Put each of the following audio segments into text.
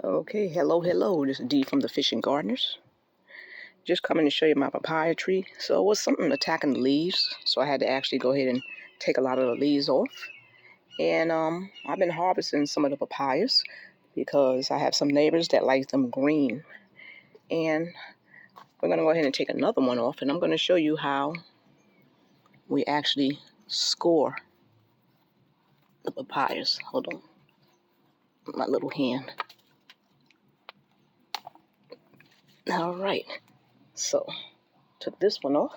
Okay, hello. This is Dee from the Fishing Gardeners. Just coming to show you my papaya tree. So it was something attacking the leaves, so I had to actually go ahead and take a lot of the leaves off. And I've been harvesting some of the papayas because I have some neighbors that like them green. And we're going to go ahead and take another one off, and I'm going to show you how we actually score the papayas. Hold on, my little hand. All right, so took this one off.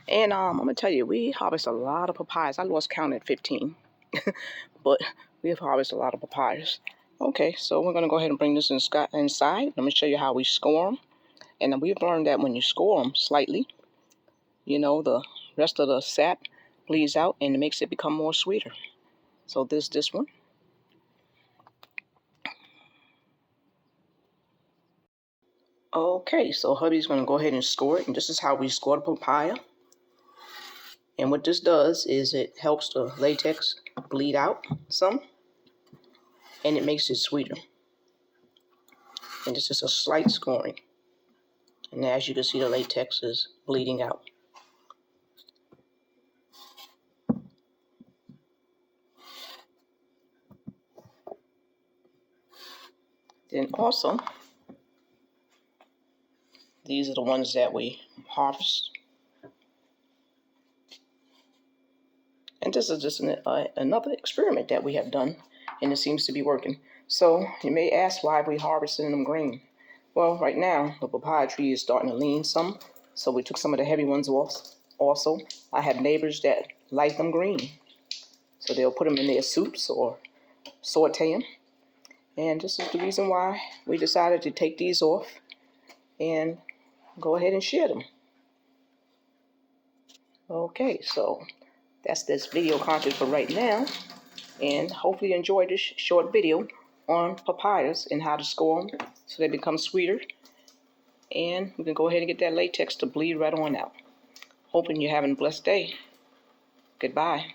And I'm going to tell you, we harvest a lot of papayas. I lost count at 15, but we have harvested a lot of papayas. Okay, so we're going to go ahead and bring this inside. Let me show you how we score them. And we've learned that when you score them slightly, the rest of the sap bleeds out and it makes it become more sweeter. So this one. Okay, so hubby's going to go ahead and score it. And this is how we score the papaya. And what this does is it helps the latex bleed out some, and it makes it sweeter. And this is a slight scoring. And as you can see, the latex is bleeding out. Then also, these are the ones that we harvest. And this is just another experiment that we have done, and it seems to be working. So you may ask why we harvesting them green. Well, right now, the papaya tree is starting to lean some, so we took some of the heavy ones off. Also, I have neighbors that like them green, so they'll put them in their soups or saute them. And this is the reason why we decided to take these off and go ahead and share them. Okay, so that's this video content for right now. And hopefully you enjoyed this short video on papayas and how to score them so they become sweeter. And we can go ahead and get that latex to bleed right on out. Hoping you're having a blessed day. Goodbye.